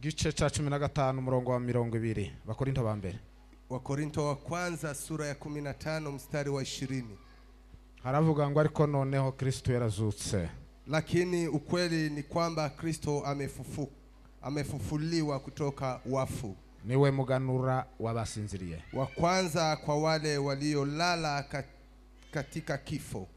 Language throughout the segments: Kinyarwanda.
gice cha 15 umurongo wa 20. Wakorinto ba mbere. Wakorinto wa kwanza sura ya 15 mstari wa 20. Haravuga ngo ariko noneho Kristo yarazutse. Lakini ukweli ni kwamba Kristo amefufuliwa kutoka wafu. Niwe muganura wabasinziriye. Wa kwanza kwa wale waliolala katika kifo.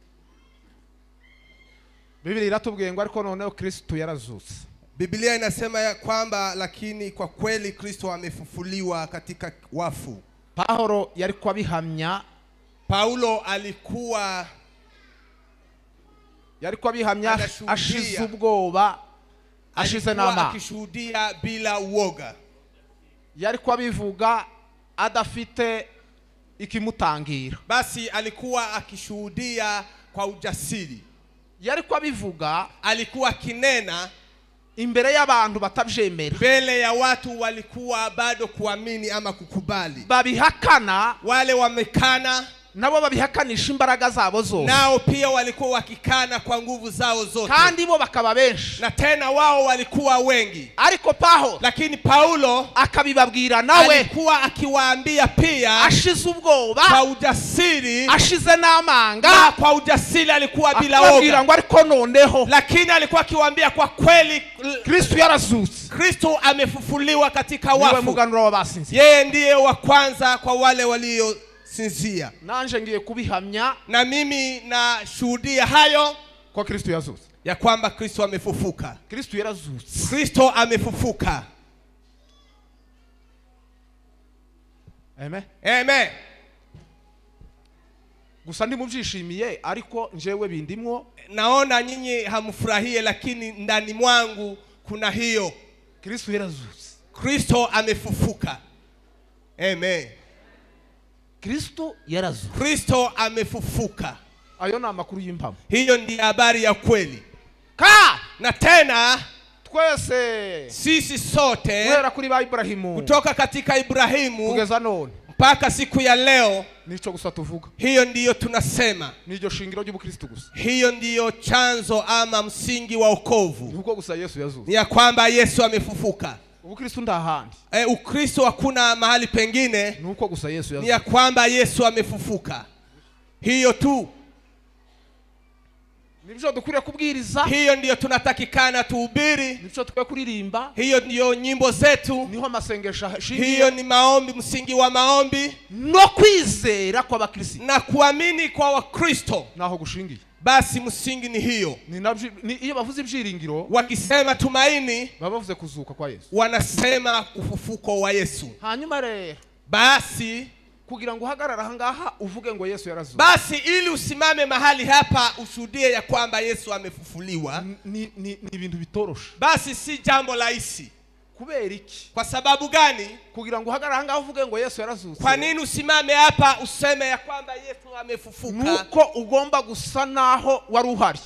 Biblia iratubwiye ngo ariko noneho Kristo yarazutse. Biblia inasema ya kwamba lakini kwa kweli Kristo amefufuliwa katika wafu. Paulo yalikuwa bihamya. Paulo alikuwa bihamya ashize ubwoba, ashize nama, akishuhudia bila uoga. Yalikuwa bivuga adafite ikimutangira. Basi alikuwa akishuhudia kwa ujasiri. Yalikuwa bivuga, alikuwa kinena imbere y'abantu batabyemera, mbele ya watu walikuwa bado kuamini ama kukubali. Babihakana, wale wamekana, nabo babihakanisha imbaraga zabo zose, nao pia walikuwa wakikana kwa nguvu zao zote, kandi bo bakaba benshi, na tena wao walikuwa wengi. Ariko Paulo, lakini Paulo akabibabwira nawe, alikuwa akiwaambia pia ashize ubwoba, kwa ujasiri, ashize namanga, na kwa ujasiri alikuwa bila woga. Ngo ariko noneho, lakini alikuwa akiwaambia kwa kweli Kristo yarazutse, Kristo amefufuliwa katika wafu. Niwe muganura wabasinziriye. Yeye ndiye wa kwanza kwa wale walio sinzia. Nanje ngiye kubihamya, na mimi na shuhudia hayo kwa Kristo yazutse, ya kwamba Kristo amefufuka. Kristo yarazutse, Kristo amefufuka. Amen. Amen. Gusa ndi mubyishimiye ariko njewe bindimwo. Naona nyinyi hamfurahie lakini ndani mwangu kuna hiyo. Kristo yarazutse, Kristo amefufuka. Amen. Kristo yarazutse, Kristo amefufuka. Ayo na makuru y'impamo. Hiyo ndiyo habari ya kweli. Na tena twese sisi sote kwera kuri ba Ibrahimu, kutoka katika Ibrahimu kugeza none mpaka siku ya leo, nico gusa tuvuga. Hiyo ndiyo tunasema. Nijo shingiro ry'ubukristo gusa. Hiyo ndiyo chanzo ama msingi wa wokovu. Nuko gusa Yesu yazutse, ya kwamba Yesu amefufuka. Ubukristo ndahandi. Ukristo hakuna mahali pengine. Nuko gusa Yesu yazutse, ya kwamba Yesu amefufuka. Hiyo tu. Nibyo dukwiriye kubwiriza. Hiyo ndiyo tunatakikana tuhubiri. Nibyo tukwiye kuririmba. Hiyo ndiyo nyimbo zetu. Niho masengesho shingiye. Hiyo ni maombi, msingi wa maombi. No kwizera kwa bakristo, na kuamini kwa Wakristo naho gushingiye. Basi msingi ni hiyo. Ni iyo bavuze ibyiringiro, wakisema tumaini, bavuze kuzuka kwa Yesu, wanasema ufufuko wa Yesu. Hanyuma rero, basi kugira ngo uhagarara hangaha uvuge ngo Yesu yarazutse, basi ili usimame mahali hapa ushuhudie ya kwamba Yesu amefufuliwa, ni ibintu bitoroshe. Basi si jambo rahisi. Kubera iki? Kwa sababu gani? Kugira ngo uhagarara hangaha uvuge ngo Yesu yarazutse, kwa nini usimame hapa useme ya kwamba Yesu amefufuka? Nuko ugomba gusa naho wari uhari.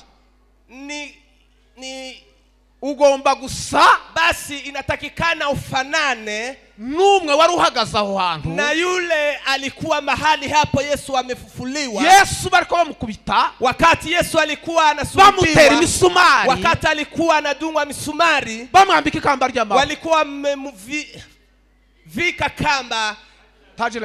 Ugomba gusa, basi inatakikana ufanane numwe wari uhagaze aho hantu, na yule alikuwa mahali hapo Yesu amefufuliwa. Yesu bariko bamukubita, wakati Yesu alikuwa anasulubiwa, bamutera misumari, wakati alikuwa anadungwa misumari, bamwambika kamba ry'amahwa, walikuwa vika kamba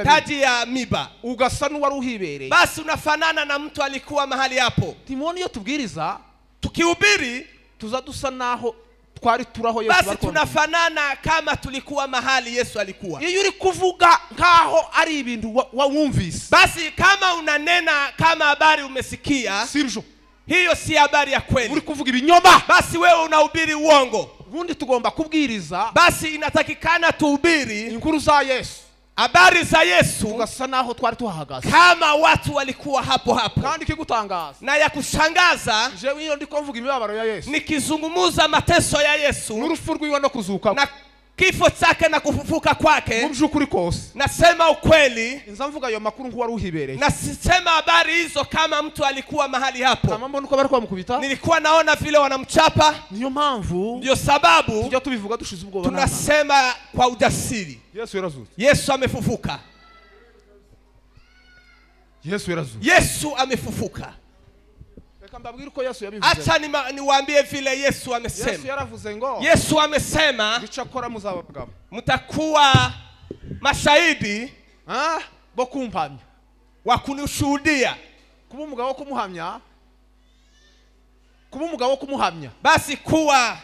taji ya miba, ugasa n'uwari uhibereye. Basi unafanana na mtu alikuwa mahali hapo. Timoni yo tubwiriza, tukihubiri tuzadusa naho twari turaho Yesu. Basi tunafanana kama tulikuwa mahali Yesu alikuwa. Iyo uri kuvuga nkaho ari ibintu wumvise, basi kama unanena kama habari umesikia, sirjo, hiyo si habari ya kweli. Uri kuvuga ibinyoma, basi wewe unahubiri uongo. Ubundi tugomba kubwiriza, basi inatakikana tuhubiri inkuru za Yesu, habari za Yesu, tugasa naho twari tuhagaze, kama watu walikuwa hapo hapo. Kandi kigutangaza na ya kushangaza, jewe iyo ndiko mvuga imibabaro ya Yesu, nikizungumuza mateso ya Yesu, n'urupfu rwiwe no kuzuka, na kifo chake na kufufuka kwake, mubyukuri kose nasema ukweli. Nza mvuga ayo makuru nko wari uhibereye, na sisema habari hizo kama mtu alikuwa mahali hapo. Kama mbona uko bari kwamukubita, nilikuwa naona vile wanamchapa. Niyo mpamvu, ndio sababu tujya tubivuga dushize ubwoba, tunasema kwa ujasiri, Yesu yarazutse, Yesu amefufuka, Yesu yarazutse, Yesu amefufuka. reka mbabwire uko Yesu yabivuze. Acha niwaambie vile Yesu Yesu amesema. yaravuze ngo Yesu amesema bicakora muzabagabo mtakuwa mashahidi bo kumpamya wa kunishuhudia. Kuba umugabo wo kumuhamya, kuba umugabo wo kumuhamya, basi kuwa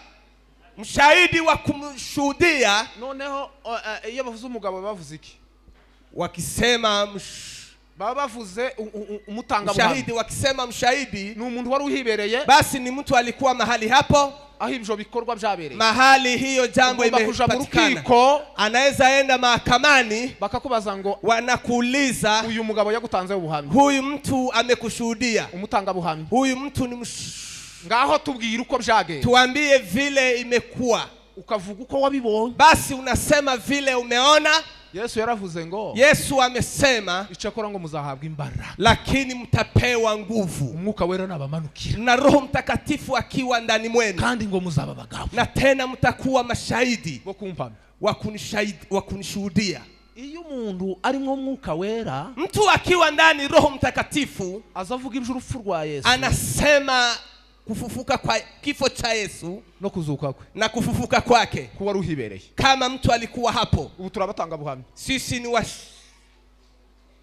mshahidi wa kumshuhudia. Noneho iyo bavuze umugabo bavuze iki? Wakisema baba bavuze umutanga mshahidi, wakisema mshahidi ni umuntu wari uhibereye, basi ni mtu alikuwa mahali hapo aho ibyo bikorwa byabereye, mahali hiyo jambo imepatikana. Anaweza enda mahakamani bakakubaza ngo wanakuuliza uyu mugabo yagutanze ubuhamya, huyu mtu amekushuhudia, umutanga buhamya, huyu mtu ni ngaho tubwire uko byagenda, tuambie vile imekuwa, ukavuga uko wabibonye, basi unasema vile umeona. Yesu yaravuze ngo, Yesu amesema icakora ngo muzahabwa imbaraga, lakini mtapewa nguvu, umwuka wera nabamanukira, na Roho Mtakatifu akiwa ndani mwenu, kandi ngo muzaba bagabo, na tena mtakuwa mashahidi bo kumpamya, wa kunishuhudia. Iyo umuntu ari nko mwuka wera, mtu akiwa ndani Roho Mtakatifu azavuga iby'urupfu rwa Yesu, anasema kufufuka kwa kifo cha Yesu no kuzuka kwe na kufufuka kwake, kuwa ruhibereye, kama mtu alikuwa hapo. Ubu turabatanga buhamya, sisi ni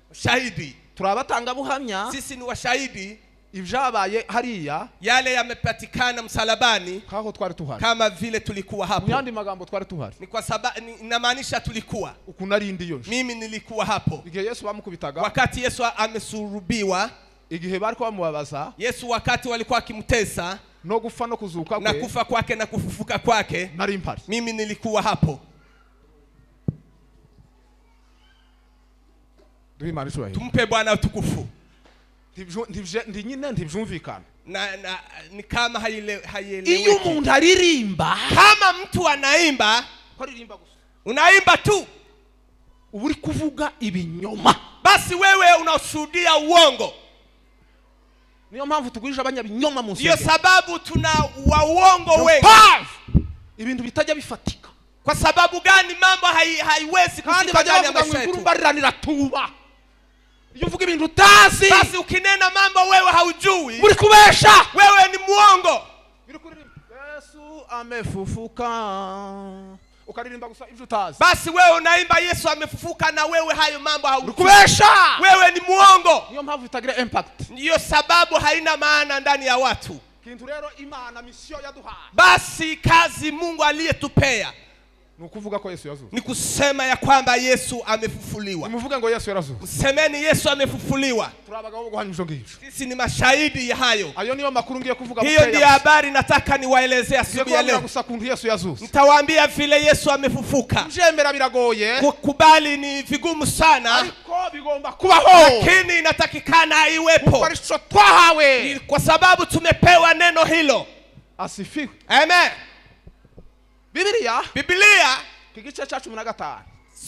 washahidi, turabatanga buhamya, sisi ni washahidi ibyabaye hariya, yale yamepatikana msalabani, kaho twari tuhari, kama vile tulikuwa hapo. Nyandi magambo twari tuhari, ni kwa sababu inamaanisha tulikuwa, ukunarindi yo, mimi nilikuwa hapo igihe Yesu bamukubitaga, wakati Yesu amesulubiwa, igihe bari kwa mubabaza Yesu wakati walikuwa kimtesa, no gufa no kuzuka kwe, na kufa kwake na kufufuka kwake, nari mpari, mimi nilikuwa hapo. Tumpe Bwana utukufu. Ndi nyine ntibyumvikana, ni kama haieleweki. Iyo umuntu aririmba, kama mtu anaimba, aririmba gusa, unaimba tu, uri kuvuga ibinyoma, basi wewe unashuhudia uongo. Niyo mpamvu tugurije abanyabinyoma mu nsengero. Ndio sababu tuna waongo wengi. Ibintu bitajya bifatika. Kwa sababu gani? Mambo haiwezi kushika ndani ya maisha yetu. Baranira tuba. Iyo uvuga ibintu utazi, basi ukinena mambo wewe haujui, uri kubesha, wewe ni muongo. Yesu amefufuka, ukaririmba gusa ibyo utazi, basi wewe unaimba Yesu amefufuka na wewe hayo mambo haujui, kubesha, wewe ni muongo. Niyo mpamvu itagira impact, ndiyo sababu haina maana ndani ya watu. Kintu rero Imana misio yaduha, basi kazi Mungu aliyetupea nukuvuga ko Yesu yazuka, ni kusema ya kwamba Yesu amefufuliwa. Nimuvuge ngo Yesu yarazuka, msemeni Yesu amefufuliwa. Turabagabo guhanyujo ngivyo, sisi ni mashahidi ya hayo. Ayo niyo makuru ngiye kuvuga, hiyo ndiyo habari nataka niwaelezea siku ya leo. Yesu yazuka, nitawaambia vile Yesu amefufuka. Njembera biragoye, kukubali ni vigumu sana, ariko bigomba kubaho, lakini inatakikana iwepo, ukaricho twahawe, kwa sababu tumepewa neno hilo. Asifiwe, amen. Biblia kigice cha 15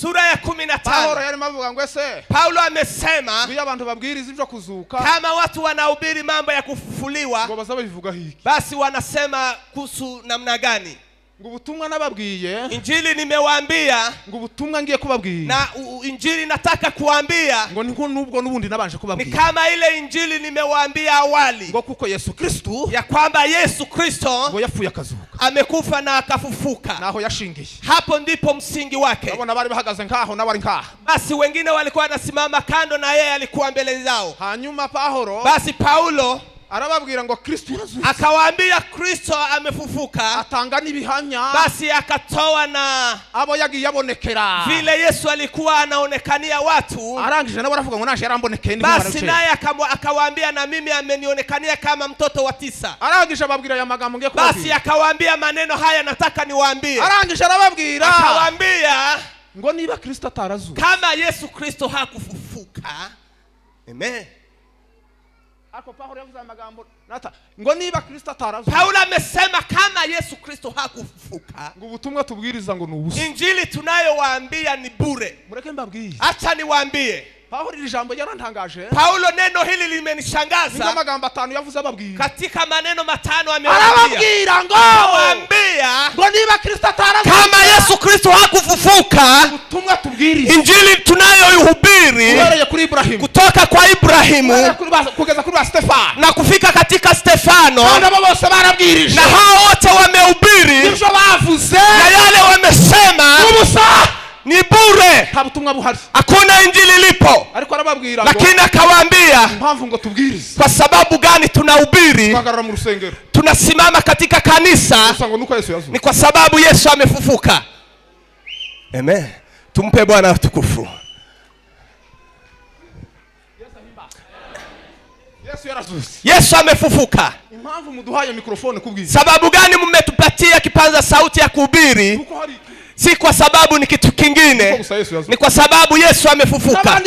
sura ya 15, Paulo yari mavuga ngo ese, Paulo amesema iyo abantu babwiriza ibyo kuzuka, kama watu wanahubiri mambo ya kufufuliwa, ngo bazabe bivuga hiki, basi wanasema kuhusu namna gani? ngo ubutumwa nababwiye, injili nimewaambia, ngo ubutumwa ngiye kubabwira, na injili nataka kuambia, ngo niko nubwo nubundi nabanje kubabwira, ni kama ile injili nimewaambia awali, ngo kuko Yesu Kristo, ya kwamba Yesu Kristo ngo yafuye akazuka, amekufa na akafufuka. naho yashingiye, hapo ndipo msingi wake. nabona bari bahagaze nkaho nabari nkaho, basi wengine walikuwa wanasimama kando na yeye alikuwa mbele zao. Hanyuma Paulo, basi Paulo arababwira ngo Kristo yazuka, akawaambia Kristo amefufuka, atanga nibihamya, basi akatoa na abo yagiye yabonekera, vile Yesu alikuwa anaonekania watu. Arangije nabo baravuga ngo naje yarambonekeye, basi naye akawaambia na mimi amenionekania kama mtoto wa 9. Arangije ababwira ya magambo ngiye kubabwira, basi akawaambia maneno haya nataka niwaambie. Arangije arababwira, akawaambia ngo niba Kristo atarazuka, kama Yesu Kristo hakufufuka, amen. Ako Paulo yavuze amagambo nata, ngo niba Kristo atarazuka, Paulo amesema kama Yesu Kristo hakufufuka, ngo ubutumwa tubwiriza ngo nubusa, injili tunayowaambia ni bure. Mureke mbabwiye, acha niwaambie, Pawulo iri jambo yarantangaje. Paulo neno hili limenishangaza. Amagambo 5 yavuze ababwira. Katika maneno 5 amewaambia. Arababwira ngo niba Kristo atarazuka. Kama Yesu Kristo hakufufuka. Ubutumwa tubwiriza. Injili tunayoihubiri kutoka kwa Ibrahimu kugeza kuri Stefano na kufika katika Stefano. Bose barabwirije. Na hao wote wamehubiri. Ibyo bavuze. Na yale wamesema. Ubusa. Ni bure. Habutumwa buhari. Hakuna injili lipo. Ariko arababwira ngo. Lakini akawaambia. Mpamvu ngo tubwirize. Kwa sababu gani tunahubiri? Tuhagarara mu rusengero. Tunasimama katika kanisa. Ni kwa sababu Yesu amefufuka. Amen. Tumpe Bwana utukufu. Yesu amefufuka. Impamvu muduhaye mikrofone kubwira. Sababu gani mmetupatia kipaza sauti ya kuhubiri? Si kwa sababu ni kitu kingine. Ni kwa sababu Yesu amefufuka.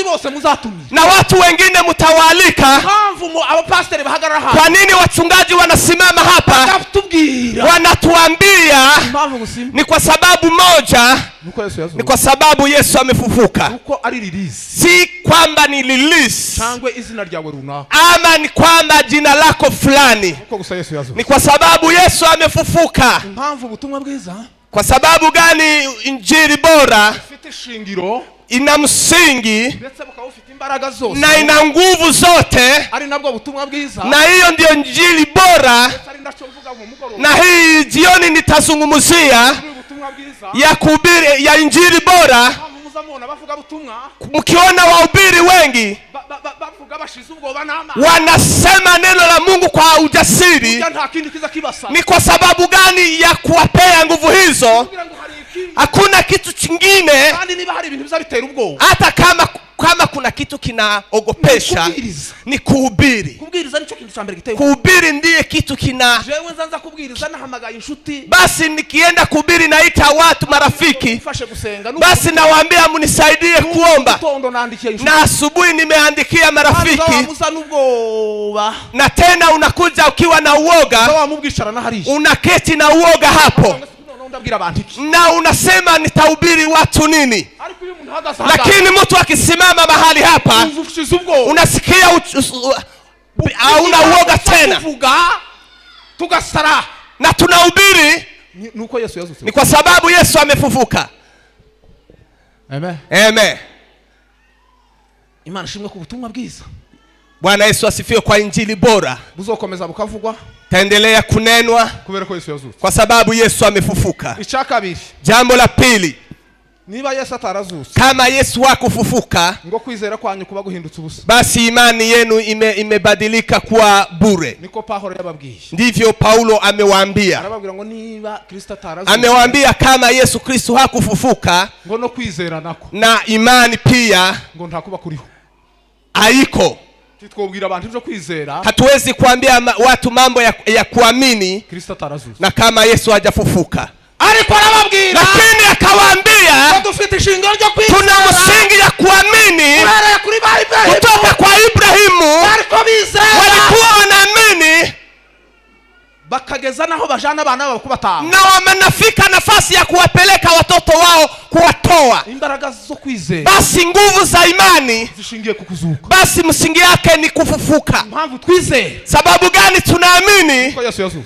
Na watu wengine mtawaalika. Kwa nini wachungaji wanasimama hapa? Wanatuambia ni kwa sababu moja. Ni kwa sababu Yesu amefufuka. Si kwamba ni release. Ama ni kwamba jina lako fulani. Ni kwa sababu Yesu amefufuka. Kwa sababu gani injili bora ina msingi na ina nguvu zote, na hiyo ndio injili bora. Na hii jioni nitazungumzia ya kuhubiri ya injili bora. Mkiona wahubiri wengi wanasema neno la Mungu kwa ujasiri, ni kwa sababu gani ya kuwapea nguvu hizo? Hakuna kitu kingine. Hata kama kuna kitu kinaogopesha ni kuhubiri. Kuhubiri ndiye kitu kina. Basi nikienda kuhubiri naita watu marafiki. Basi nawaambia mnisaidie kuomba. Na asubuhi nimeandikia marafiki. Na tena unakuja ukiwa na uoga. Unaketi na uoga hapo. Na unasema nitahubiri watu nini? Lakini mtu akisimama mahali hapa unasikia hauna uoga tena. Na tunahubiri ni kwa sababu Yesu amefufuka. Amen. Amen. Imana shimwe ku butumwa bwiza. Bwana Yesu asifiwe kwa injili bora. Buzokomeza bukavugwa. Taendelea kunenwa kubera ko Yesu yazutse. Kwa sababu Yesu amefufuka. Icyakabiri. Jambo la pili. Niba Yesu atarazutse. Kama Yesu hakufufuka, ngo kwizera kwanyu kuba guhindutse ubusa. Basi imani yenu imebadilika kuwa bure. Niko Paulo yababwiye. Ndivyo Paulo amewaambia. Arababwira ngo niba Kristo atarazutse. Amewaambia kama Yesu Kristo hakufufuka, ngo no kwizera nako. Na imani pia ngo ntakuba kuriho. Haiko. Twobwira abantu byo kwizera. Hatuwezi kuambia watu mambo ya kuamini Kristo atarazutse. Na kama Yesu hajafufuka. Ariko arababwira. Lakini akawaambia tuna msingi ya kuamini kutoka kwa Ibrahimu. Walikuwa wanaamini bakageza naho bajana abana babo kubatanga. Na wamenafika nafasi ya kuwapeleka watoto wao kuwatoa. Imbaraga zo kwizera. Basi nguvu za imani zishingiye kukuzuka. Basi msingi yake ni kufufuka. Mpamvu twizera. Sababu gani tunaamini?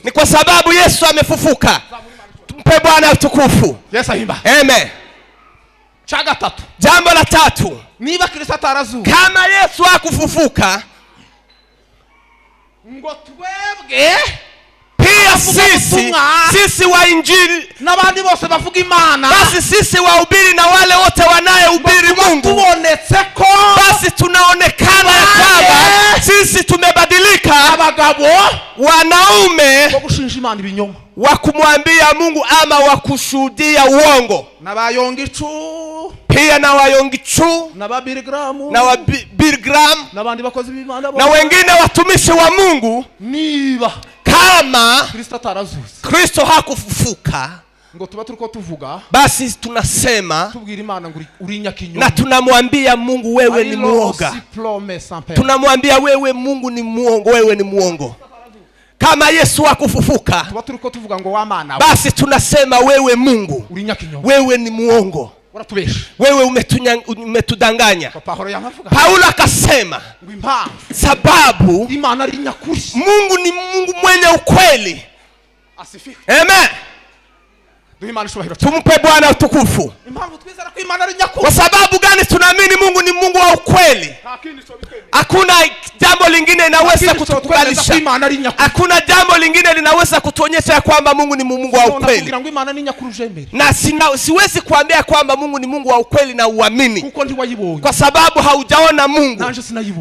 Ni kwa sababu Yesu amefufuka. Tumpe Bwana utukufu. Yesu ahimba. Amen. Chaga tatu. Jambo la tatu. Niba Kristo atarazuka. Kama Yesu hakufufuka, ngo twebwe pia sisi wa injili n'abandi bose bavuga Imana. Basi sisi wahubiri na wale wote wanayehubiri Mungu. Basi tunaonekana ya kwamba sisi tumebadilika. Abagabo wanaume bo gushinja Imana ibinyoma. Wa kumwambia Mungu ama wa kushuhudia uongo. Nabayongicu. Pia na wayongicu. Na ba Bilgram. Na wa Bilgram. N'abandi bakozi b'Imana. Na wengine watumishi wa Mungu. Niba kama Kristo atarazutse. Kristo hakufufuka, ngo tuba turiko tuvuga. Basi tunasema tubwira Imana ngo uri nyakinyoma. Na tunamwambia Mungu wewe ni muoga. Tunamwambia wewe Mungu ni muongo, wewe ni muongo. Kama Yesu hakufufuka, tuba turiko tuvuga ngo wa Mana. Basi tunasema wewe Mungu uri nyakinyoma. Wewe ni muongo. wewe umetudanganya. Paulo akasema sababu Mungu ni Mungu mwenye ukweli. Amen. Tumpe Bwana utukufu. Kwa sababu gani tunaamini Mungu ni Mungu wa ukweli? Hakuna jambo lingine linaweza kutukubalisha. Hakuna jambo lingine linaweza kutuonyesha kwamba Mungu ni Mungu wa ukweli. Na siwezi kuambia kwamba Mungu ni Mungu wa ukweli na uamini, kwa sababu haujaona Mungu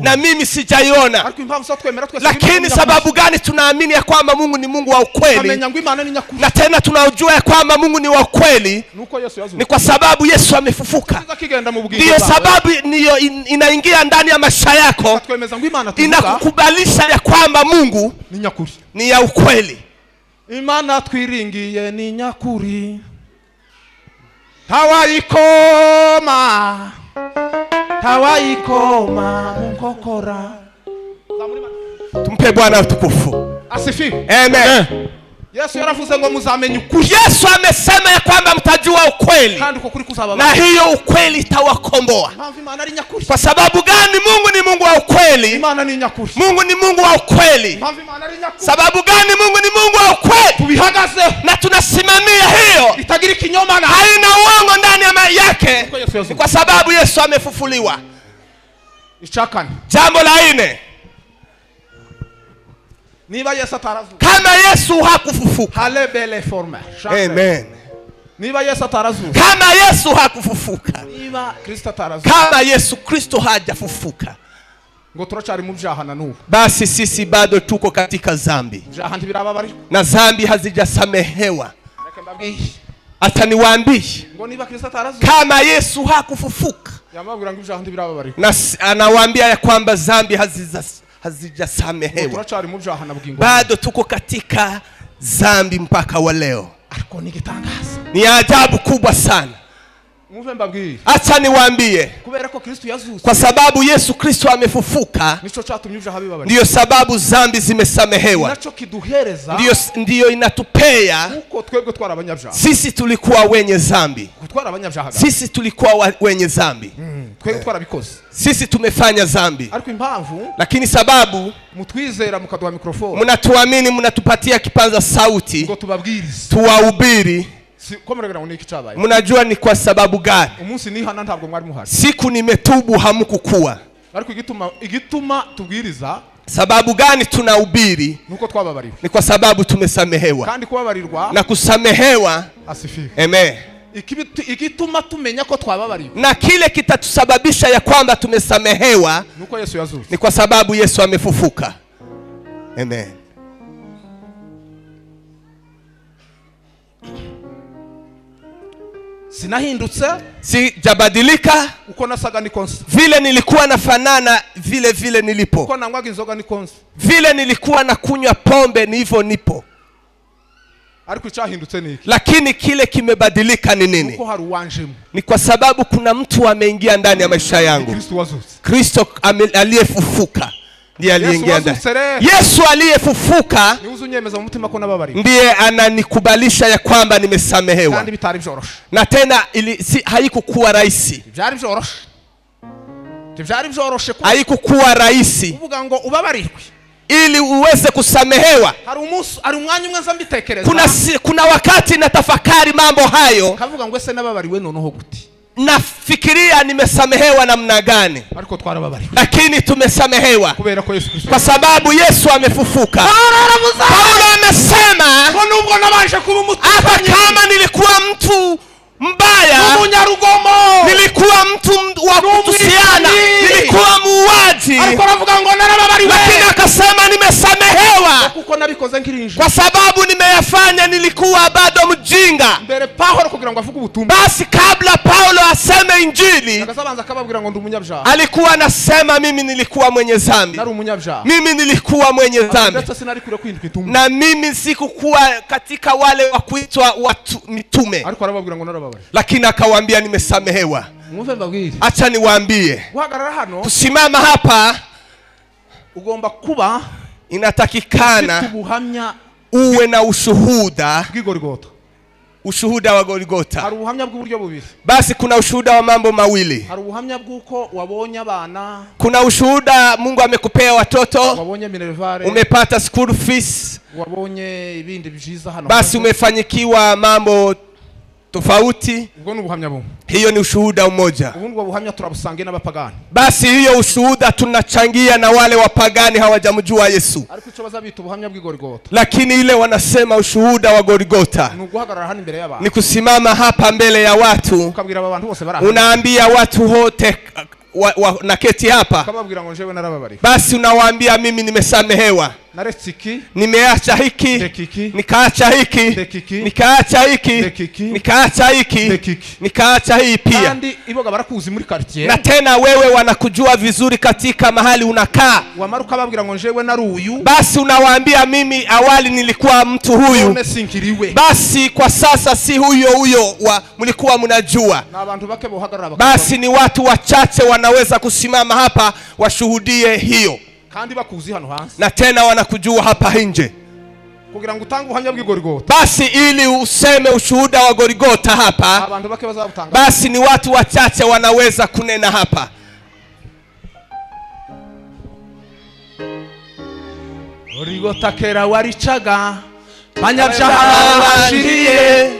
na mimi sijaiona. Lakini sababu gani tunaamini ya kwamba Mungu ni Mungu wa ukweli na tena tunaujua ya kwamba Mungu ni wa kweli? Ni kwa sababu Yesu amefufuka. Ndiyo sababu inaingia ndani ya maisha yako, inakukubalisha ya kwamba Mungu ni ya ukweli. Imana twiringiye ni nyakuri, tawayikoma mukokora. Tumpe Bwana utukufu. Asifiwe. Amen. Yesu yaravuze ngo muzamenye ukuri. Yesu amesema ya kwamba mtajua ukweli, na hiyo ukweli itawakomboa. Kwa sababu gani? Mungu ni Mungu wa ukweli. Mungu ni Mungu wa ukweli. Sababu gani? Mungu ni Mungu wa ukweli, na tunasimamia hiyo, haina uongo ndani ya yake. Kwa sababu Yesu amefufuliwa. Jambo la 4, kama Yesu hakufufuka. Amen. Kama Yesu hakufufuka, kama Yesu Kristo hajafufuka, basi sisi bado tuko katika dhambi, na dhambi hazijasamehewa. Hata niwaambie, kama Yesu hakufufuka, na anawaambia ya kwamba dhambi hazijasamehewa, bado tuko katika dhambi mpaka wa leo. Ni ajabu kubwa sana. Acha niwaambie, kwa sababu Yesu Kristo amefufuka, ndiyo sababu dhambi zimesamehewa. Ndiyo inatupea sisi tulikuwa wenye dhambi. Sisi tulikuwa wenye dhambi. Sisi tumefanya dhambi, lakini sababu mnatuamini, mnatupatia kipaza sauti tuwahubiri. Mnajua ni kwa sababu gani? Siku nimetubu hamkukua. Sababu gani tunahubiri? Ni kwa sababu tumesamehewa. Na kusamehewa, amen, ikituma tumenya ko twababariwe. Na kile kitatusababisha ya kwamba tumesamehewa ni kwa sababu Yesu amefufuka. Amen. Sinahindutse, sijabadilika. Uko nasaga ni konse. Vile nilikuwa nafanana vile nilipo. Uko nangwaga inzoga ni konse. Vile nilikuwa nakunywa pombe ni hivyo nipo. Ariko cyahindutse ni iki? Lakini kile kimebadilika ni nini? Uko hari wanjemo. Ni kwa sababu kuna mtu ameingia ndani ya maisha yangu. Kristo aliyefufuka ndiye aliingia ndani. Yesu aliyefufuka ndiye ananikubalisha ya kwamba nimesamehewa. Na tena haikukuwa rahisi. Haikukuwa rahisi ili uweze kusamehewa. Kuna wakati natafakari mambo hayo, nafikiria nimesamehewa namna gani, lakini tumesamehewa kwa sababu Yesu amefufuka. Paulo amesema hata kama nilikuwa mtu mbaya, nilikuwa mtu wa kutusiana, nilikuwa muuaji, lakini akasema nimesamehewa kwa sababu nimeyafanya nilikuwa bado mjinga. Basi kabla Paulo aseme injili, alikuwa anasema mimi nilikuwa mwenye dhambi. Mimi nilikuwa mwenye dhambi, na mimi sikukuwa katika wale wa kuitwa watu mitume, lakini akawaambia nimesamehewa. Acha niwaambie, kusimama hapa ugomba kuba inatakikana uwe na ushuhuda ushuhuda wa Golgotha. Hari ubuhamya bw'uburyo bubiri. Basi kuna ushuhuda wa mambo mawili. Hari ubuhamya bw'uko wabonye abana. Kuna ushuhuda Mungu amekupea watoto. Wabonye minervare. Umepata school fees. Wabonye ibindi byiza hano. Basi umefanyikiwa mambo tofauti. Ubwo n'ubuhamya bumwe. Hiyo ni ushuhuda mmoja. Ubwo buhamya turabusangiye n'abapagani. Basi hiyo ushuhuda tunachangia na wale wapagani hawajamjua Yesu. Ariko icyo bazabita ubuhamya bw'Igorigota. Lakini ile wanasema ushuhuda wa Golgotha. Nuguhagarara hano imbere y'abantu. Ni kusimama hapa mbele ya watu. Ukabwira abantu bose baraha. Unaambia watu wote naketi hapa. Ukababwira ngo jewe narababari. Basi unawaambia mimi nimesamehewa. Naretsiki. Nimeacha hiki. Nikaacha hiki. Nikaacha hiki. Nikaacha hiki. Nikaacha hii pia. Kandi iboga barakuzi muri quartier. Na tena wewe wanakujua vizuri katika mahali unakaa. Wamaruka babwira ngo jewe naruyu. Basi unawaambia mimi awali nilikuwa mtu huyu. Basi kwa sasa si huyo mlikuwa mnajua. Na abantu bake bohagarara. Basi ni watu wachache wanaweza kusimama hapa washuhudie hiyo. Kandi bakuzi hano hanze. Na tena wanakujua hapa nje. Kugira ngo utange ubuhamya bw'Igorigota. Basi ili useme ushuhuda wa Golgotha hapa. Abantu bake bazabutanga. Basi ni watu wachache wanaweza kunena hapa. Golgotha kera waricaga. Banyabyaha bashiriye.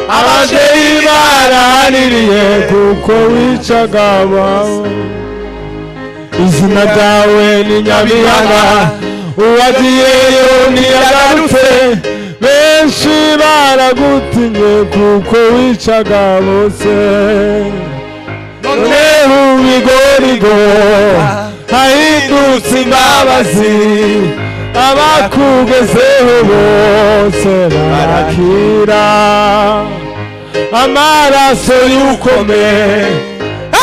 Ababyeyi baraniriye kuko wicaga abawe. Izina ryawe ni Nyabihanga, uwagiyeyo ntiyagarutse. Benshi baragutinye kuko wicaga bose. Noneho Igorigota hahindutse imbabazi, abakugezeho bose barakira. Amaraso y'ukome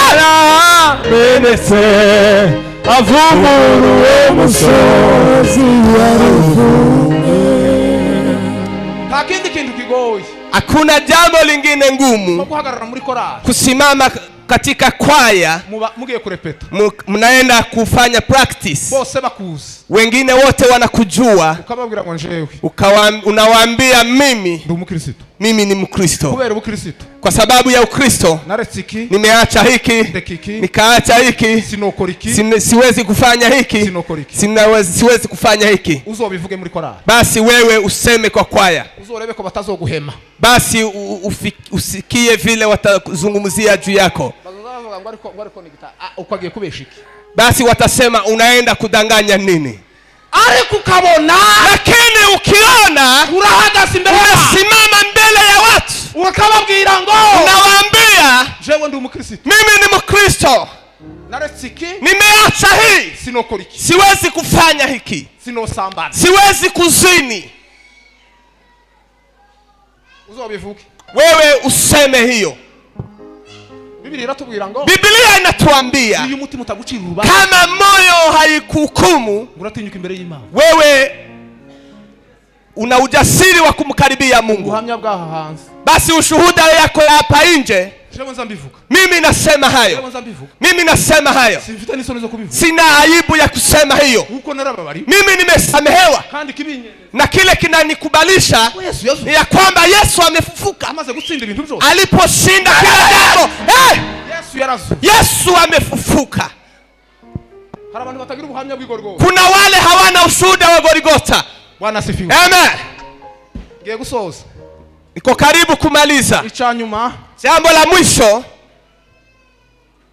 aramenetse, avumura uwo musozi waruvume. Nta kindi kintu kigoye. Hakuna jambo lingine ngumu kuhagarara muri korali, kusimama katika kwaya, mugiye kurepeta, mnaenda kufanya practice, bose bakuzi, wengine wote wanakujua, ukababwira ngo njewe, unawaambia mimi ndi umukristo, mimi ni Mkristo. Kubera ubukristo, kwa sababu ya Ukristo naretsiki, nimeacha hiki, nikaacha hiki, siwezi kufanya hiki, siwezi kufanya hiki. Uzobivuge muri korali. Basi wewe useme kwa kwaya, uzorebe ko batazoguhema. Basi usikie vile watazungumzia juu yako. Basi watasema unaenda kudanganya nini? Ariko ukabona, lakini ukiona unasimama mbele ya watu, ukababwira ngo, unawaambia jewe ndi umukristo, mimi ni Mkristo, naretsiki, nimeacha hii, sinokora iki, siwezi kufanya hiki, sinosambana, siwezi kuzini. Uzobivuge, wewe useme hiyo. Biblia inatuambia kama moyo haikuhukumu, wewe una ujasiri wa kumkaribia Mungu. Basi ushuhuda yako hapa nje, mimi nasema hayo. Mimi nasema hayo. Sina aibu ya kusema hiyo. Mimi nimesamehewa. Na kile kinanikubalisha ya kwamba Yesu amefufuka. Aliposhinda kila jambo. Yesu amefufuka. Kuna wale hawana ushuhuda wa Golgotha. Bwana asifiwe. Amen. Ngiye gusoza. Niko karibu kumaliza. Icyanyuma, jambo la mwisho,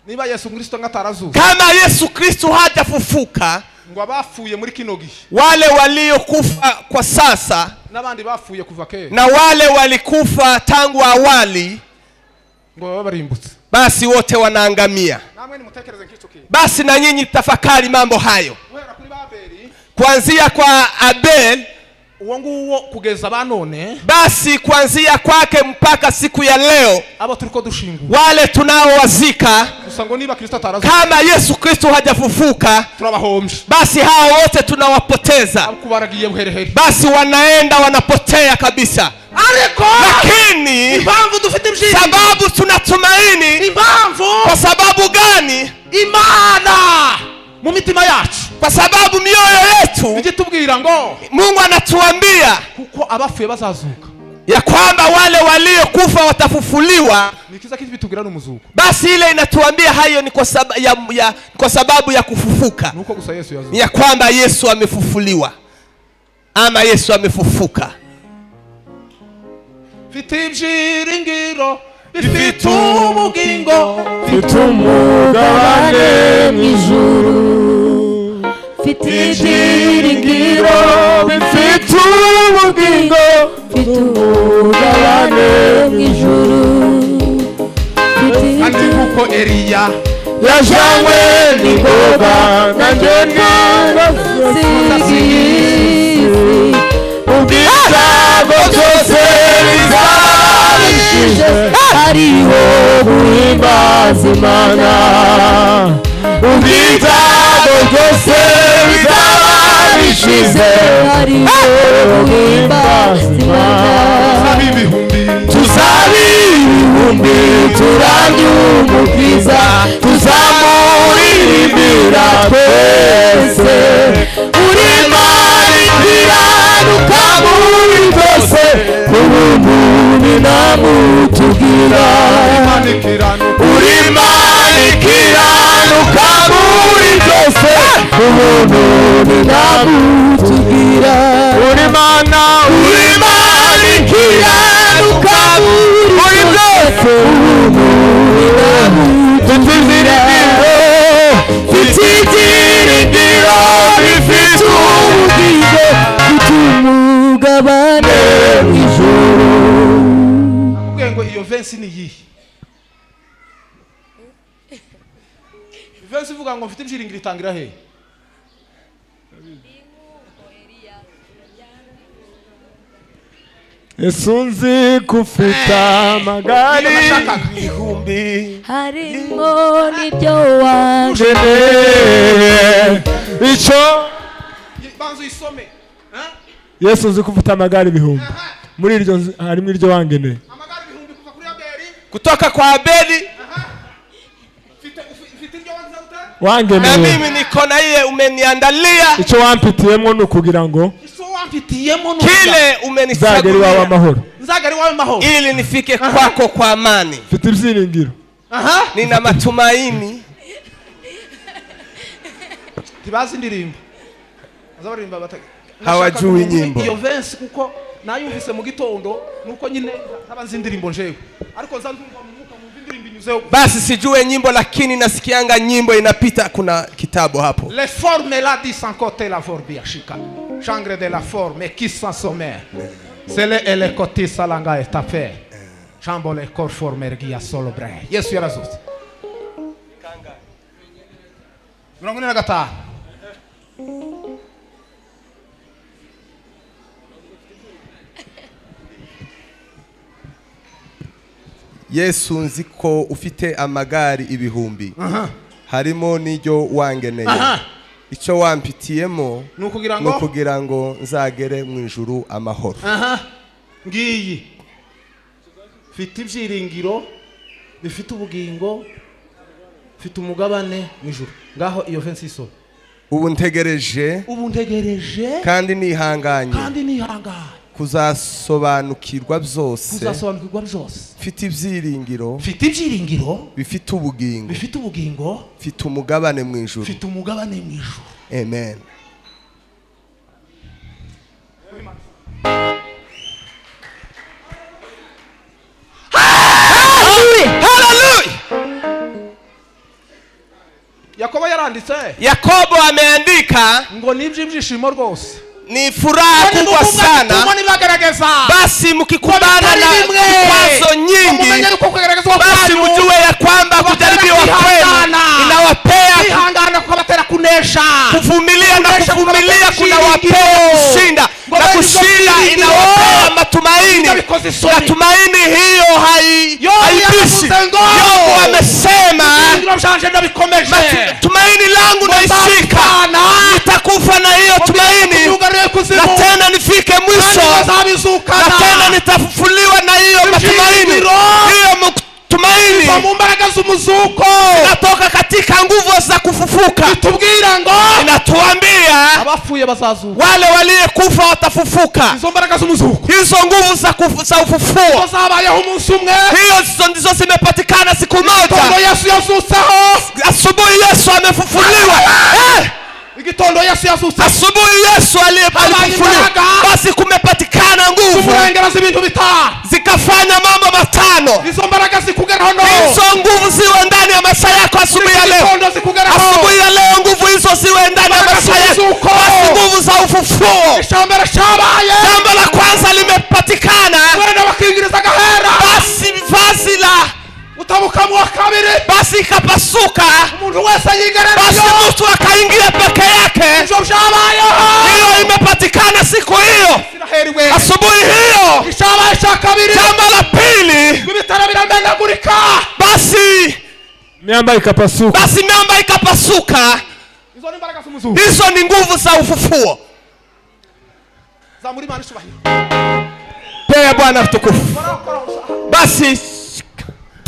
niba Yesu Kristo ngatarazu, kama Yesu Kristo hajafufuka, ngo abafuye muri kino gihe, wale waliokufa kwa sasa nabandi bafuye kuva kera, na wale walikufa tangu awali, ngo babarimbutse, basi wote wanaangamia. Namwe nimutekereze kitu kile. Basi na nyinyi tafakari mambo hayo. Kuanzia kwa Abel, uwo kugeza banone, basi kuanzia kwake mpaka siku ya leo, abo turiko dushingura, wale tunaowazika, usango niba Kristo atarazu, kama Yesu Kristo hajafufuka, turabahomje, basi hao wote tunawapoteza. Kubaragiye buherehere, basi wanaenda wanapotea kabisa. Lakini impamvu dufite ibyiza, sababu tunatumaini. Impamvu, kwa sababu gani? Imana mu mitima yacu, kwa sababu mioyo yetu nje tubwira ngo, Mungu anatuambia kuko abafuye bazazuka, ya kwamba wale waliokufa watafufuliwa, nikiza kitu bitugira n'umuzuko. Basi ile inatuambia hayo ni kwa sababu ya kufufuka. Nuko gusa Yesu yazuka. Ya kwamba Yesu amefufuliwa ama Yesu amefufuka. Mfite ibyiringiro bifite ubugingo, mfite umugabane mw'ijuru. Mfite ibyiringiro bifite ubugingo, mfite umugabane mw'ijuru. kandi kuko Eliya yajanywe n'ingoga nanjye narazizi. Ubwizago byose bizabishije, hariho guhimbaza Imana. Ubwizago byose bizabishije, hariho guhimbaza Imana. Tuzabe ibihumbi turamye umukiza, tuzamuririmbira twese. Uri Imana ikiranuka muri byose, ubuntu ni namutugira. Uri Imana ikiranuka muri byose, ubuntu ni namutugira. Uri Imana ikiranuka muri byose, ubuntu ni namutugira. Mfite ibyiringiro bifite ubugingo, mfite umugabane mw'ijuru. ngo iyo verse ni yihe? Verse ivuga ngo mfite ibyiringiro itangira he? Yesu nzi kufita amagari Ihumbi harimo n'ibyo wanje. icyo Banzu isome. Yesu nzi kufita amagari ibihumbi, muri iryo harimo iryo wangeneye. Amagari ibihumbi kuva kuri Abeli. kutoka kwa Abeli. Mfite iryo wanza uta? Na Wangeneye mimi niko na ile umeniandalia, icyo wampitiyemo ni ukugira ngo Iso wamfitiyemo kile nzagere iwawe umenisagulia amahoro, nzagari wawe mahoro. ili nifike kwako kwa amani. mfite ibyiringiro. Nina matumaini. Tibazi indirimbo. Azabarimba bataka. Hawajui nyimbo. Iyo verse kuko nayumvise mu gitondo nuko nyine ntabanzi indirimbo njewe. Ariko nzandumva mu muka mu indirimbo inyuzeho. Basi sijue nyimbo lakini nasikianga nyimbo inapita, kuna kitabu hapo. Les formes là dit sans côté la forbia shika. Changre de la forme qui sans sommaire. C'est le ele côté salanga est affaire. Chambo le corps former gia solo bre. Yesu yarazuze. Mirongo ine na gatanu. Yesu nzi ko ufite amagari ibihumbi, harimo n'iryo wangeneye. Icyo wampitiyemo nukugira ngo nzagere mu ijuru amahoro. Ngiyi fite ibyiringiro bifite ubugingo, fite umugabane mu ijuru. Ngaho iyo verse iso. Ubu ntegereje kandi nihanganye kuzasobanukirwa byose. Mfite ibyiringiro bifite ubugingo, mfite umugabane mu ijuru. Amen. Yakobo ameandika ngo n'ibyishimo rwose, ni furaha kubwa sana. Basi mkikubana na vikwazo nyingi, basi mjue ya kwamba kujaribiwa kwenu inawapea kuvumilia, na kuvumilia kunawapea kushinda, na kushinda inawapea matumaini, na tumaini hiyo haibishi. Yobu amesema tumaini langu naishika, nitakufa na hiyo tumaini, na tena nifike mwisho, na tena nitafufuliwa na hiyo matumaini. Hiyo tumaini z'umuzuko zinatoka katika nguvu za kufufuka. bitubwira ngo Inatuambia abapfuye bazazuka. wale waliokufa watafufuka. Izo mbaraga z'umuzuko Hizo nguvu za ufufuo, zabayeho umunsi umwe. hizo ndizo zimepatikana siku moja. Igitondo Yesu yazutseho. Asubuhi Yesu amefufuliwa. Igitondo Yesu yazutseho. Asubuhi Yesu alifufuliwa. Basi kumepatikana nguvu Kumurengera z'ibintu bitanu zikafanya mambo matano. izo mbaraga zikugeraho no. Hizo nguvu ziwe ndani ya maisha yako asubuhi ya leo. Igitondo zikugeraho. Asubuhi ya leo nguvu hizo ziwe ndani ya maisha yako. Basi nguvu za ufufuo. Ishambere shabaye. Jambo la kwanza limepatikana. Wenda bakingiriza gahera. Basi vazi la utabuka mu kabiri. basi ikapasuka. Umuntu wese yigerera. Basi mtu akaingia peke yake. Izo shabaye. Hiyo imepatikana siku hiyo. Sinaheriwe. Asubuhi hiyo. Ishabaye sha kabiri. Jambo la pili. Ibitara biramenagurika. Basi miamba ikapasuka. basi miamba ikapasuka. Izo ni mbaraga z'umuzuko. Hizo ni nguvu za ufufuo. Za muri Imana ishubahiro. Pea Bwana utukufu. Basi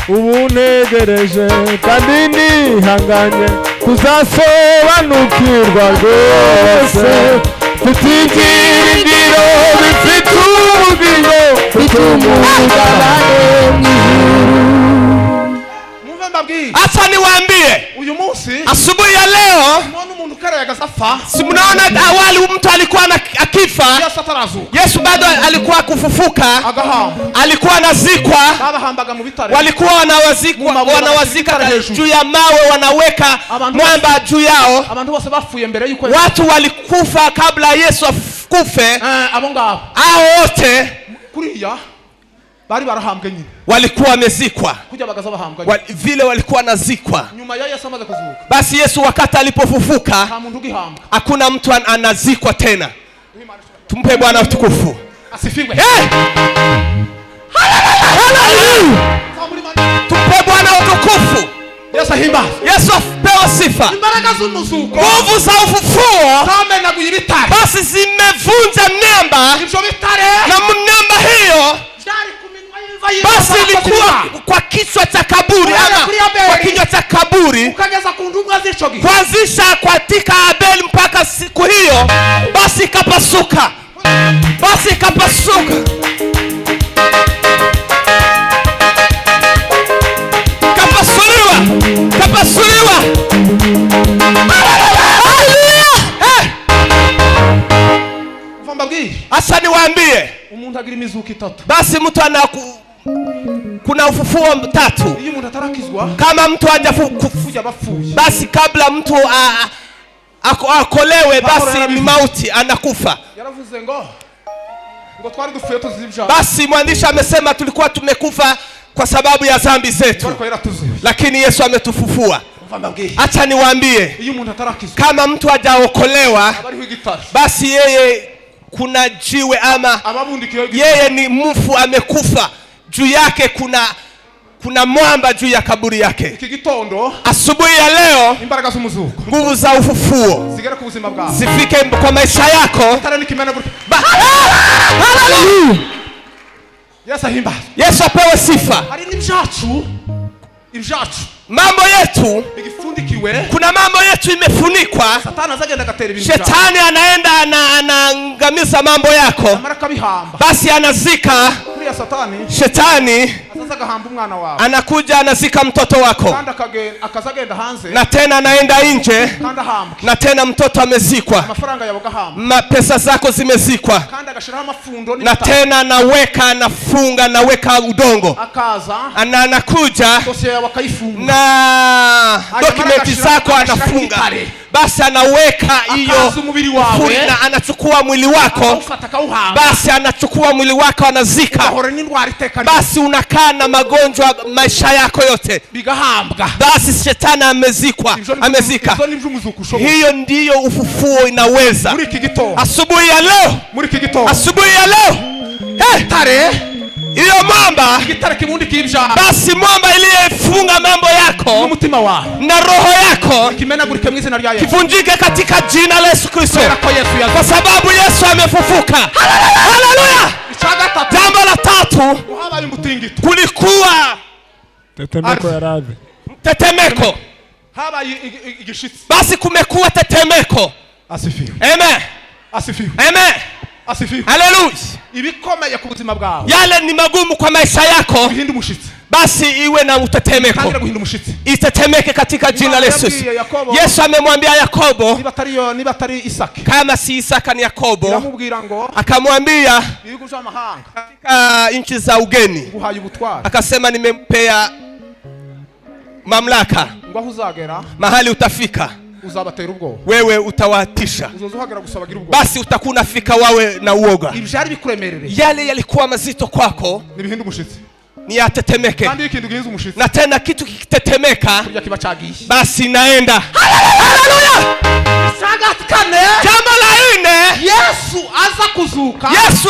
ubu ntegereje kandi nihanganye kuzasobanukirwa rwose. Mfite ibyiringiro bifite ubugingo bituma umugabane mw'ijuru. Mwumve mbabwiye. acha niwaambie, Uyu munsi asubuhi ya leo mwana umuntu karega safa. si mnaona awali mtu alikuwa akifa, Yesu atarazuka. Yesu bado alikuwa kufufuka, Agahamba. alikuwa anazikwa, Babahambaga mu bitare. walikuwa wanawazika juu ya mawe, wanaweka mwamba juu yao. Abantu bose bapfuye mbere yuko Watu walikufa kabla Yesu akufe. abo ngabo Hao wote kuriya bari barahambwe nyine walikuwa wamezikwa kujya bagaza bahambwa vile walikuwa nazikwa. nyuma ya Yesu amaze kuzuka. Basi Yesu wakati alipofufuka, Nta muntu ugihambwa. hakuna mtu anazikwa tena. Tumpe Bwana utukufu. Asifiwe. Tumpe Bwana utukufu. Yesu ahimba. Yesu apewe sifa. Imbaraga z'umuzuko Nguvu za ufufuo zamenaguye ibitare. basi zimevunja miamba, Ibyo bitare na miamba hiyo byari kuminwa y'imva basi ilikuwa kwa kichwa cha kaburi, ama kwa kinywa cha kaburi, ukageza ku ndumwa z'ico gihe. kuanzisha katika Abeli mpaka siku hiyo. Basi ikapasuka, basi ikapasuka. Kapasuliwa. Mbabwiye. Asa niwaambie, Umuntu agira imizuko itatu. basi mtu kuna ufufuo tatu. Iyo umuntu atarakizwa Kama mtu kujya bapfuye. basi kabla mtu akolewe, basi ni mauti, anakufa. Yaravuze ngo twari dupfuye tuzibya. Basi mwandishi amesema tulikuwa tumekufa kwa sababu ya dhambi zetu, lakini Yesu ametufufua. Acha niwaambie, iyo umuntu atarakizwa kama mtu hajaokolewa, basi yeye kuna jiwe ama yeye ni mfu amekufa, juu yake kuna mwamba juu ya kaburi yake. Iki gitondo asubuhi ya leo imbaraga z'umuzuko, nguvu za ufufuo zigera ku buzima bwawe, zifike kwa maisha yako. Haleluya. Yesu ahimba. Yesu apewe sifa. Hari n'ibyacu ibyacu mambo yetu igifundikiwe, kuna mambo yetu imefunikwa. Satani azagenda agatera ibintu, Shetani anaenda anaangamiza mambo yako, amara kabihamba, basi anazika. Kuriya Satani Shetani azagahamba umwana wawe, anakuja anazika mtoto wako, kandi akazagenda hanze, na tena anaenda nje, kandi ahamba, na tena mtoto amezikwa, amafaranga yawe agahamba, pesa zako zimezikwa, kandi agashiraho amafundo, na tena anaweka, anafunga, anaweka udongo, akaza anakuja dossier yawe akayifunga, na dokumenti zako anafunga, basi anaweka hiyo umubiri wawe, na anachukua mwili wako, basi anachukua mwili wako anazika, basi unakaa na magonjwa maisha yako yote bigahambwa. Basi Shetani amezika. Hiyo ndiyo ufufuo inaweza. Asubuhi ya leo, asubuhi ya leo, hiyo mwamba, basi mwamba iliyefunga mambo yako na roho yako kivunjike katika jina la Yesu Kristo, kwa sababu Yesu amefufuka. Haleluya. Jambo la tatu, kulikuwa tetemeko ya radhi. tetemeko. habaye igishitsi. Basi kumekuwa tetemeko. Asifiwe. Amen. Asifiwe. Amen. Asifiwe. Hallelujah. Ibikomeye ku buzima bwawe. Yale ni magumu kwa maisha yako. Guhinda umushitsi. Basi iwe na utetemeko. Kandi guhinda umushitsi. Itetemeke katika jina la Yesu. Yesu amemwambia Yakobo, niba tari Isaka. Kama si Isaka ni Yakobo. Akamubwira ngo akamwambia ibihugu by'amahanga katika nchi za ugeni. Nguhaye ubutwari. Akasema nimempea mamlaka. Ngo uzagera mahali utafika uzabatera ubwoba. Wewe utawatisha. Uzozuhagera gusabagira ubwoba. Basi utakuwa fika wawe na uoga. Ibyari bikuremerere. Yale yalikuwa mazito kwako. Nibihinda umushitsi. Ni yatetemeke. Kandi ikintu gihinza umushitsi. Na tena kitu kikitetemeka. Kurya kiba chagiye. Basi naenda. Haleluya. Sagatkane. Jambo la nne. Yesu aza kuzuka. Yesu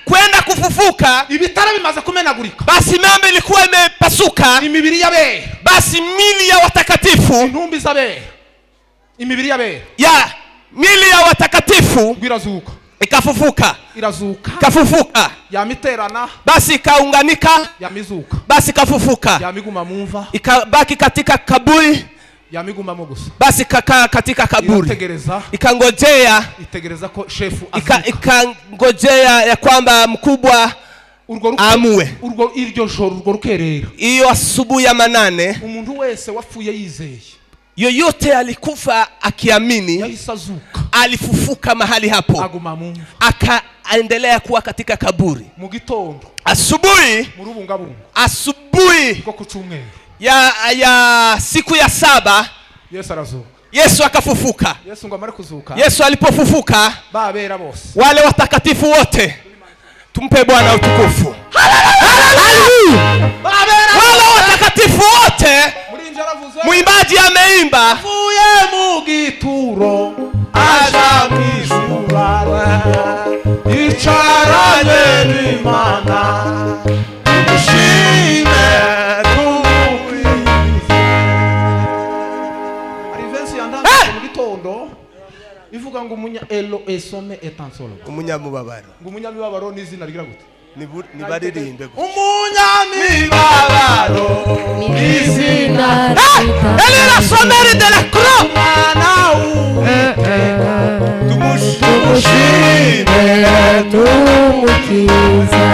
kwenda kufufuka. Ibitara bimaze kumenagurika. Basi mambo ilikuwa imepasuka. Imibiri yabe. Basi mili ya watakatifu. Intumbi zabe. Imibiri yabe. Ya mili ya watakatifu. Birazuka. Ikafufuka. Irazuka. Kafufuka. Yamiterana. Basi ikaunganika. Yamizuka. Basi kafufuka. Yamiguma mumva. Ikabaki katika kaburi. Yamiguma mogusa. Basi kaka katika kaburi. Itegereza. Ikangojea. Itegereza ko shefu azuka. Ikangojea ya kwamba mkubwa amue. Urwo iryo joro urwo rukerera. Iyo asubuhi ya manane. Umuntu wese wapfuye yizeye. Yoyote alikufa akiamini. Yahisazuka. Alifufuka mahali hapo. Aguma mumva. Akaendelea kuwa katika kaburi. Mu gitondo. Asubuhi. Murubungabunga. Asubuhi. Ko kucumwe. Ya siku ya 7 Yesu arazuka. Yesu akafufuka. Yesu ngo amare kuzuka. Yesu alipofufuka babera bose. Wale watakatifu wote tumpe Bwana utukufu. Haleluya. Wale watakatifu wote muimbaji ameimba vuye mu gituro aja mwishura icaranye n'Imana umushime mu gitondo ivuga ngo umunya elo esome etansolo umunyamubabaro ngo umunyamibabaro ni izina rigira gute ni baririmbe gute umunyamibabaro ni izina elera someri de la croix mwana tumushime tumukiza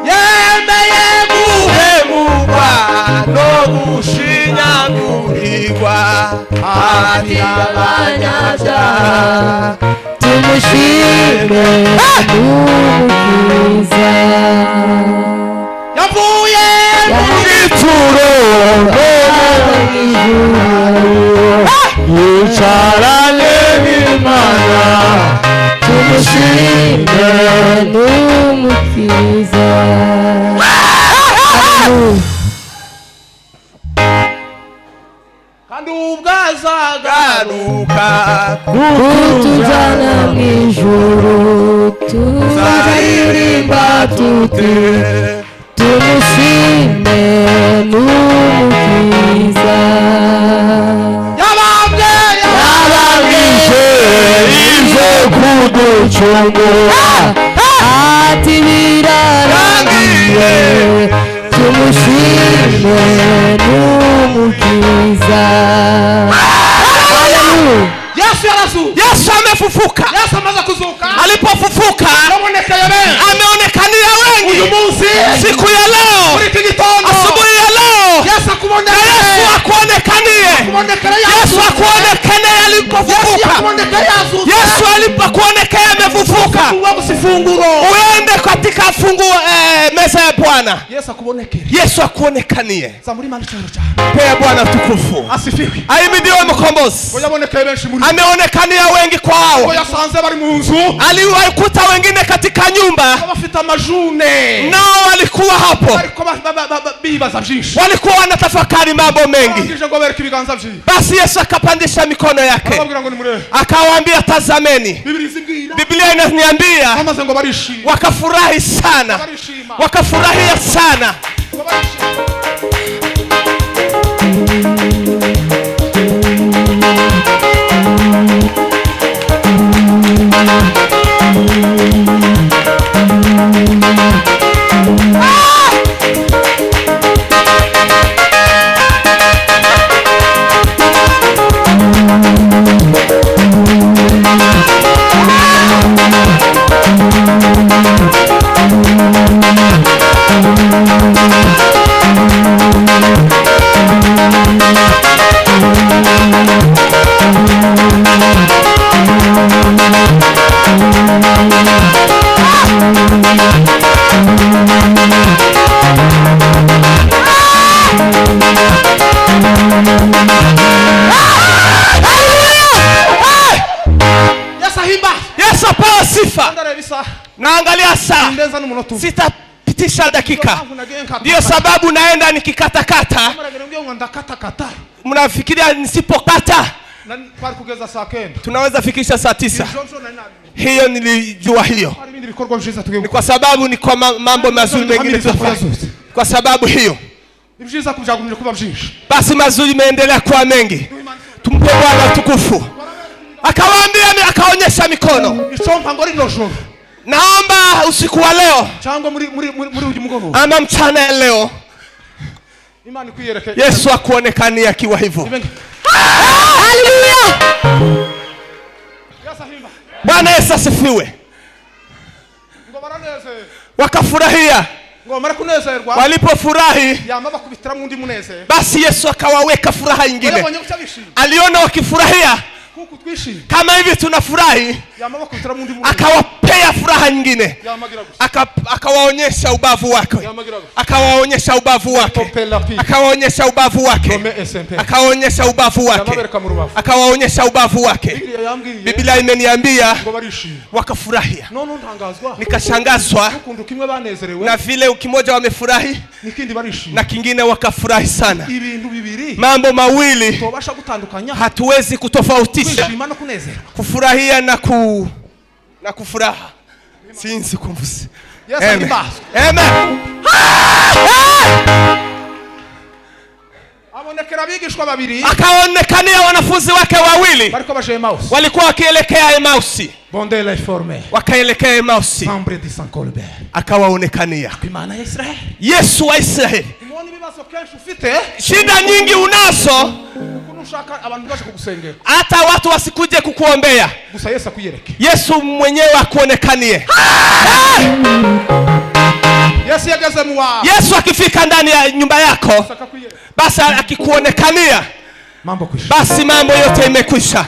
yemeye guhemurwa no gushinyagurirwa ati abanyabyaha tumushime tumukiza yavuye mu gituro yicarane n'Imana tumushime tumukiza kandi ubwazagaruka kutujana mw'ijuru tuzaririmba tuti tumushime tumukiza yababwije ibyo kuducungura ati birarangiye tumushime tumukiza. Yesu yarazuka. Yesu amefufuka. Yesu amaze kuzuka. Alipofufuka ameonekania wengi. Uyu munsi siku ya leo asubuhi ya leo Yesu akuonekanie. Yesu akuonekanie alipofufuka. Yesu alipokuonekea amefufuka. Uende katika meza ya Bwana. Yesu akuonekanie. Pea Bwana tukufu. Asifiwe. Ahimidiwe mkombozi. Ameonekania wengi kwao. Aliwakuta wengine katika nyumba. Nao walikuwa hapo. Walikuwa wanatafakari mambo mengi. Basi Yesu akapandisha mikono yake. Akawaambia tazameni. Biblia inaniambia wakafurahi sana. Wakafurahia sana. Sindeza n'umunota umwe. sitapitisha dakika. Ndio sababu naenda nikikatakata. Mnafikiria nisipokata tunaweza fikisha saa 9. Hiyo nilijua hiyo. Ni kwa sababu ni kwa mambo mazuri mengine tunafanya. Kwa sababu hiyo basi mazuri meendelea kuwa mengi. Tumpe Bwana tukufu. Akawaambia, akaonyesha mikono. Naomba usiku wa leo ama mchana leo Yesu akuonekania akiwa hivyo. Haleluya! Bwana Yesu asifiwe. Wakafurahia. Walipofurahi basi Yesu akawaweka furaha nyingine. Aliona wakifurahia kama hivi tunafurahi, akawapea furaha nyingine. Akawaonyesha ubavu wake. Akawaonyesha ubavu wake. Akawaonyesha ubavu wake. Akawaonyesha ubavu wake. Akawaonyesha ubavu wake. Biblia imeniambia wakafurahia. Nikashangazwa na vile kimoja wamefurahi na kingine wakafurahi sana. Mambo mawili hatuwezi kutofautisha. Kufurahia na kufuraha. Sinzi kumvusi. Amen. Amen. Akaonekania wanafunzi wake wawili walikuwa wakielekea Emausi. Wakaelekea Emausi. Akawaonekania Yesu wa Israeli. Shida nyingi unazo, hata watu wasikuje kukuombea, Yesu mwenyewe akuonekanie. Yesu akifika ndani ya nyumba yako, basi akikuonekania, basi mambo yote imekwisha.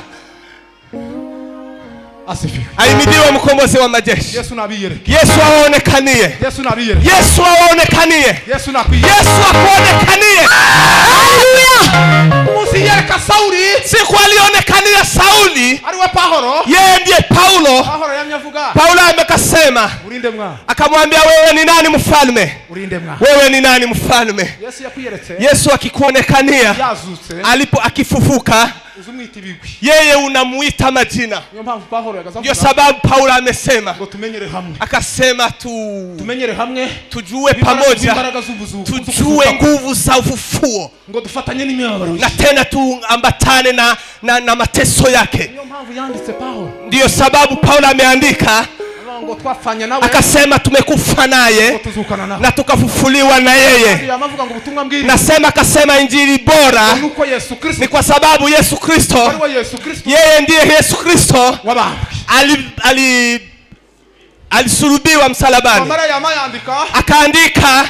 Ahimidiwe mkombozi wa majeshi. Yesu aonekanie. Yesu aonekanie. Yesu akuonekanie. Haleluya! Siku alionekania Sauli, yeye ndiye Paulo. Paulo amekasema, akamwambia, wewe ni nani mfalme? Wewe ni nani mfalme? Yesu akikuonekania, akifufuka, yeye unamuita majina. Ndio sababu Paulo amesema, akasema tujue pamoja, tujue nguvu za ufufuo, na tena tuambatane na mateso yake. Ndio sababu Paulo ameandika, akasema tumekufa naye na tukafufuliwa na yeye. Nasema akasema injili bora ni kwa sababu Yesu Kristo, yeye ndiye Yesu Kristo, alisulubiwa msalabani. Akaandika,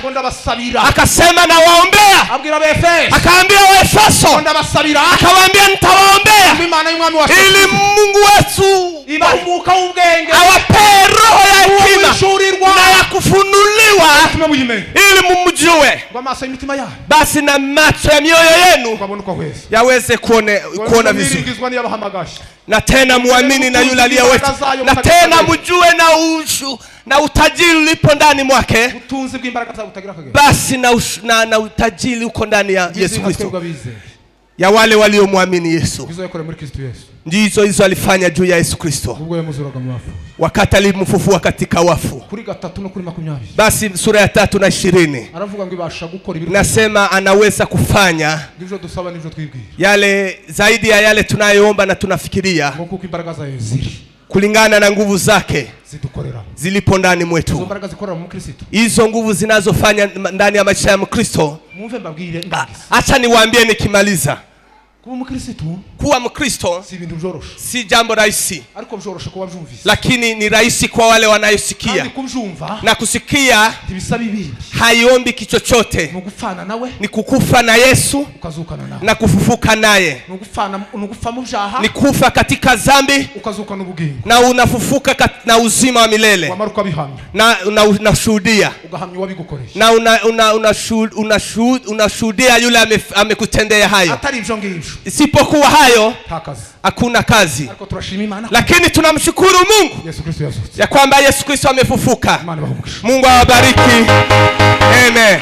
akasema na waombea. Akaambia Waefeso, akawaambia nitawaombea ili Mungu wetu awape roho ya hekima na ya kufunuliwa ili mumjue. Basi na macho ya mioyo yenu yaweze kuona vizuri, na tena muamini na yule aliyeweka, na tena mjue na utajiri ulipo ndani mwake. Basi na utajiri uko ndani ya Yesu Kristo, ya wale waliomwamini Yesu. Ndizo hizo alifanya juu ya Yesu Kristo wakati alimfufua katika wafu. Basi sura ya 3:20 nasema anaweza kufanya yale zaidi ya yale tunayoomba na tunafikiria, kulingana na nguvu zake zilipo ndani mwetu. Hizo nguvu zinazofanya ndani ya maisha ya Mkristo. Acha niwaambie nikimaliza, kuwa Mkristo si jambo rahisi, lakini ni rahisi kwa wale wanayosikia. Na kusikia haiombi kichochote, ni kukufa na Yesu na kufufuka naye. Ni kufa katika dhambi na unafufuka na uzima wa milele, na unashuhudia, na unashuhudia yule amekutendea hayo. isipokuwa hayo nta kazi. hakuna kazi. Ariko turashima Imana. Lakini tunamshukuru Mungu Yesu Kristo yazutse. ya kwamba Yesu Kristo amefufuka. Imana ibahe umugisha. Mungu awabariki. Amen.